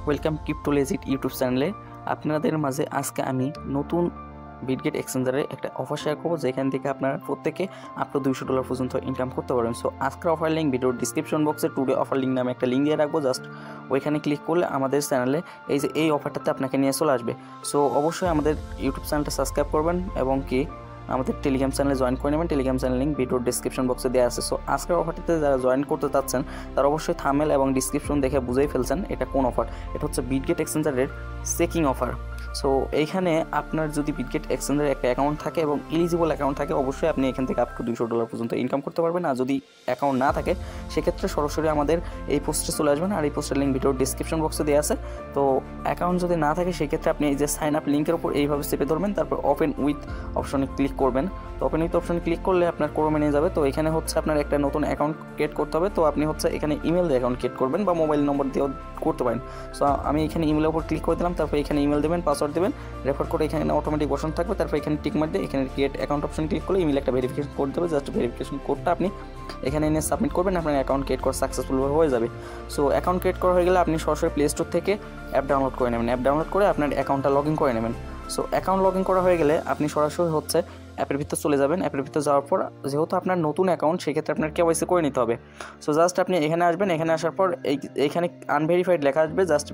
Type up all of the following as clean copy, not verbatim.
Welcome crypto legit YouTube চ্যানেলে আপনাদের মাঝে আজকে আমি নতুন বিটগেট এক্সচেঞ্জারের একটা অফার শেয়ার করবো, যেখান থেকে আপনারা প্রত্যেকে আপ টু $200 পর্যন্ত ইনকাম করতে পারবেন। সো আজকের অফার লিঙ্ক ভিডিওর ডিসক্রিপশন বক্সে টুডে অফার লিঙ্ক নামে একটা লিঙ্ক দিয়ে রাখবো। জাস্ট ওইখানে ক্লিক করলে আমাদের চ্যানেলে এই অফারটাতে আপনাকে নিয়ে চলে আসবে। সো অবশ্যই আমাদের ইউটিউব চ্যানেলটা সাবস্ক্রাইব করবেন এবং কি আমাদের টেলিগ্রাম চ্যানেলে জয়েন করে নেবেন। টেলিগ্রাম চ্যানেল লিঙ্ক ভিডিওর ডিসক্রিপশন বক্সে দেওয়া আছে। সো আজকের অফারটিতে যারা জয়েন করতে চাচ্ছেন তারা অবশ্যই থাম্বনেল এবং ডিসক্রিপশন দেখে বুঝেই ফেলছেন এটা কোন অফার। এটা হচ্ছে বিটগেট এক্সচেঞ্জারের চেকিং অফার। সো এইখানে আপনার যদি বিটগেট এক্সচেঞ্জারের একটা অ্যাকাউন্ট থাকে এবং এলিজিবল অ্যাকাউন্ট থাকে, অবশ্যই আপনি এখান থেকে আপ টু $200 পর্যন্ত ইনকাম করতে পারবেন। আর যদি অ্যাকাউন্ট না থাকে সেক্ষেত্রে সরাসরি আমাদের এই পোস্টে চলে আসবেন, আর এই পোস্টের লিঙ্ক ভিডিওর ডিসক্রিপশন বক্সে দেওয়া আছে। তো অ্যাকাউন্ট যদি না থাকে সেক্ষেত্রে আপনি এই যে সাইন আপ লিঙ্কের উপর এইভাবে চেপে ধরবেন, তারপর ওপেন উইথ অপশনে ক্লিক করবেন। তো ওপেন উইথ অপশনে ক্লিক করলে আপনার ক্রোমে নিয়ে যাবে। তো এখানে হচ্ছে আপনার একটা নতুন অ্যাকাউন্ট ক্রিয়েট করতে হবে। তো আপনি হচ্ছে এখানে ইমেল দিয়ে অ্যাকাউন্ট ক্রিয়েট করবেন বা মোবাইল নম্বর দিয়েও করতে পারেন। সো আমি এখানে ইমেলের উপর ক্লিক করে দিলাম, তারপর এখানে ইমেল দেবেন, পাসওয়ার্ড দেবেন, রেফার করে এখানে অটোমেটিক বসানো থাকবে। তারপর এখানে টিক মার দিয়ে এখানে ক্রিয়েট অ্যাকাউন্ট অপশন ক্লিক করলে ইমেল একটা ভেরিফিকেশন কোড দেবে। জাস্ট ভেরিফিকেশন কোডটা আপনি এখানে এনে সাবমিট করবেন, আপনার অ্যাকাউন্ট ক্রিয়েট করা সাকসেসফুলভাবে হয়ে যাবে। সো অ্যাকাউন্ট ক্রিয়েট করা হয়ে গেলে আপনি সরাসরি প্লে স্টোর থেকে অ্যাপ ডাউনলোড করে নেবেন। অ্যাপ ডাউনলোড করে আপনার অ্যাকাউন্টটা লগ ইন করে নেবেন। সো অ্যাকাউন্ট লগ ইন করা হয়ে গেলে আপনি সরাসরি হচ্ছে অ্যাপের ভিতরে চলে যাবেন। অ্যাপের ভিতরে যাওয়ার পর যেহেতু আপনার নতুন অ্যাকাউন্ট সেক্ষেত্রে আপনার কেওয়াইসি করে নিতে হবে। সো জাস্ট আপনি এখানে আসবেন, এখানে আসার পর এইখানে আনভেরিফাইড লেখা আসবে। জাস্ট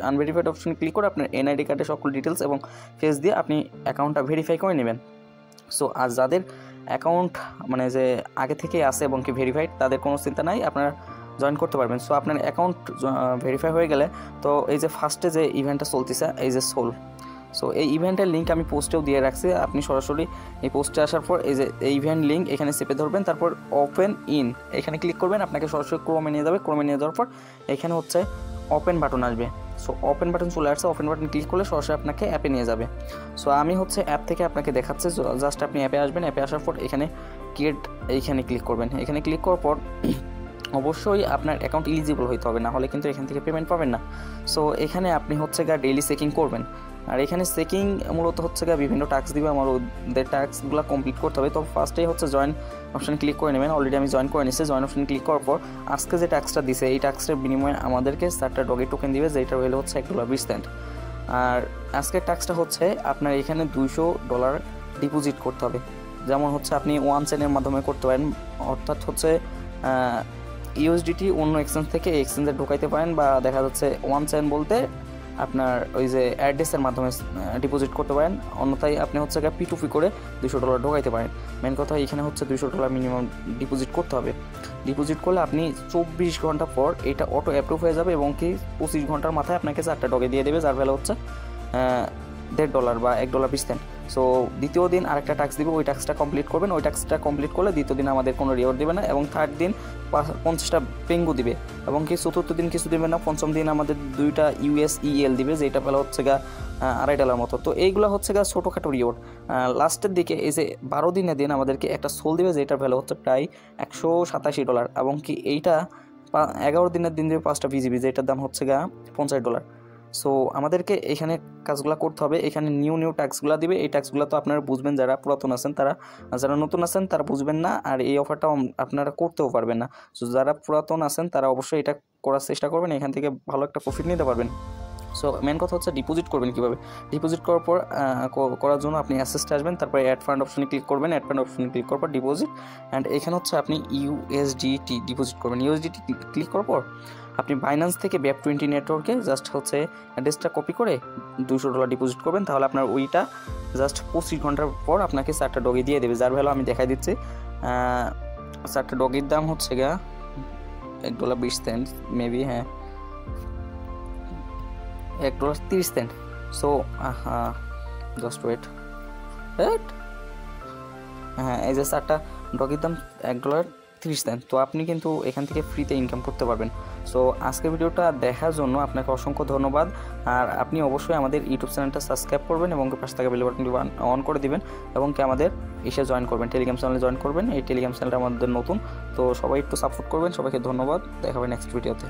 আনভেরিফাইড অপশন ক্লিক করে আপনার এনআইডি কার্ডের সকল ডিটেলস এবং ফেস দিয়ে আপনি অ্যাকাউন্টটা ভেরিফাই করে নেবেন। সো আর যাদের অ্যাকাউন্ট মানে যে আগে থেকে আসে এবং কি ভেরিফাইড, তাদের কোনো চিন্তা নাই, আপনারা জয়েন করতে পারবেন। সো আপনার অ্যাকাউন্ট ভেরিফাই হয়ে গেলে তো এই যে ফার্স্টে যে ইভেন্টটা চলতেছে এই যে সোল, সো এই ইভেন্টের লিঙ্ক আমি পোস্টেও দিয়ে রাখছি। আপনি সরাসরি এই পোস্টে আসার পর এই যে ইভেন্ট লিঙ্ক এখানে চেপে ধরবেন, তারপর ওপেন ইন এখানে ক্লিক করবেন, আপনাকে সরাসরি ক্রোমে নিয়ে যাবে। ক্রোমে নিয়ে যাওয়ার পর এখানে হচ্ছে ওপেন বাটন আসবে। সো ওপেন বাটন চলে আসছে, ওপেন বাটন ক্লিক করলে সরাসরি আপনাকে অ্যাপে নিয়ে যাবে। সো আমি হচ্ছে অ্যাপ থেকে আপনাকে দেখাচ্ছি। জাস্ট আপনি অ্যাপে আসবেন, অ্যাপে আসার পর এখানে ক্রিয়েট এইখানে ক্লিক করবেন। এখানে ক্লিক করার পর অবশ্যই আপনার অ্যাকাউন্ট এলিজিবল হইতে হবে, না হলে কিন্তু এখান থেকে পেমেন্ট পাবেন না। সো এখানে আপনি হচ্ছে ডেইলি চেকিং করবেন। আর এখানে চেকিং মূলত হচ্ছে বিভিন্ন টাস্ক দিবে, আমার ওদের টাস্কগুলো কমপ্লিট করতে হবে। তো ফার্স্টেই হচ্ছে জয়েন অপশান ক্লিক করে নেবেন। অলরেডি আমি জয়েন করে নিচ্ছি। জয়েন অপশান ক্লিক করার পর আজকে যে টাস্কটা দিছে এই টাস্কের বিনিময়ে আমাদেরকে 4টা ডগি টোকেন দিবে, যেটা হলো হচ্ছে $1.20। আর আজকের টাস্কটা হচ্ছে আপনার এখানে $200 ডিপোজিট করতে হবে। যেমন হচ্ছে আপনি ওয়ান চেনের মাধ্যমে করতে পারেন, অর্থাৎ হচ্ছে ইউএসডিটি অন্য এক্সচেঞ্জ থেকে এই এক্সচেঞ্জে ঢোকাইতে পারেন, বা দেখা যাচ্ছে ওয়ান চেন বলতে আপনার ওই যে অ্যাড্রেসের মাধ্যমে ডিপোজিট করতে পারেন। অন্যথায় আপনি হচ্ছে P2P করে $200 ঢোকাইতে পারেন। মেন কথা এখানে হচ্ছে $200 মিনিমাম ডিপোজিট করতে হবে। ডিপোজিট করলে আপনি 24 ঘন্টা পর এটা অটো অ্যাপ্রুভ হয়ে যাবে এবং কি 25 ঘন্টার মাথায় আপনাকে 4টা ডগে দিয়ে দেবে, যার ভ্যালু হচ্ছে $1.50 বা $1.20। সো দ্বিতীয় দিন আরেকটা টাস্ক দিবে, ওই টাস্কটা কমপ্লিট করবেন। ওই টাস্কটা কমপ্লিট করলে দ্বিতীয় দিন আমাদের কোনো রিওয়ার্ড দেবে না, এবং থার্ড দিন 50টা পেঙ্গু দিবে, এবং কি চতুর্থ দিন কিছু দেবে না। পঞ্চম দিন আমাদের 2টা USEL দিবে, যেটা পেলে হচ্ছে $2.5 মতো। তো এইগুলো হচ্ছে ছোটোখাটো রিওয়ার্ড। লাস্টের দিকে এই যে 12 দিনের দিন আমাদেরকে একটা সোল দিবে, যেটার ভ্যালু হচ্ছে প্রায় $187, এবং কি এইটা 11 দিনের দিন দেবে 5টা VGB, যেটার দাম হচ্ছে $50। সো আমাদেরকে এখানে কাজগুলো করতে হবে। এখানে নিউ ট্যাক্সগুলো দিবে। এই ট্যাক্সগুলো তো আপনারা বুঝবেন, যারা পুরাতন আছেন তারা, যারা নতুন আছেন তারা বুঝবেন না, আর এই অফারটাও আপনারা করতেও পারবেন না। সো যারা পুরাতন আছেন তারা অবশ্যই এটা করার চেষ্টা করবেন, এখান থেকে ভালো একটা প্রফিট নিতে পারবেন। সো মেন কথা হচ্ছে ডিপোজিট করবেন কীভাবে। ডিপোজিট করার পর করার জন্য আপনি অ্যাসেসে আসবেন, তারপরে অ্যাড ফান্ড অপশনে ক্লিক করবেন। অ্যাড ফান্ড অপশনে ক্লিক করার পর ডিপোজিট, অ্যান্ড এখানে হচ্ছে আপনি USDT ডিপোজিট করবেন। USDT ক্লিক করার পর আপনি বাইন্যান্স থেকে BEP20 নেটওয়ার্কে জাস্ট হচ্ছে অ্যাড্রেসটা কপি করে $200 ডিপোজিট করবেন। তাহলে আপনার ওইটা জাস্ট 25 ঘন্টার পর আপনাকে 4টা ডগি দিয়ে দেবে, যার ভ্যালু আমি দেখাই দিচ্ছি। 4টা ডগির দাম হচ্ছে $1.20 মেবি, হ্যাঁ $1.30। সো জাস্ট ওয়েট, হ্যাঁ এই যে 4টা ডগির দাম $1.30। তো আপনি কিন্তু এখান থেকে ফ্রিতে ইনকাম করতে পারবেন। সো আজকের ভিডিওটা দেখার জন্য আপনাকে অসংখ্য ধন্যবাদ। আর আপনি অবশ্যই আমাদের ইউটিউব চ্যানেলটা সাবস্ক্রাইব করবেন এবং পাশে থাকা বেল বাটনটি অন করে দিবেন, এবং কি আমাদের এসে জয়েন করবেন, টেলিগ্রাম চ্যানেলে জয়েন করবেন। এই টেলিগ্রাম চ্যানেলটা আমাদের নতুন, তো সবাই একটু সাপোর্ট করবেন। সবাইকে ধন্যবাদ, দেখা হবে নেক্সট ভিডিওতে।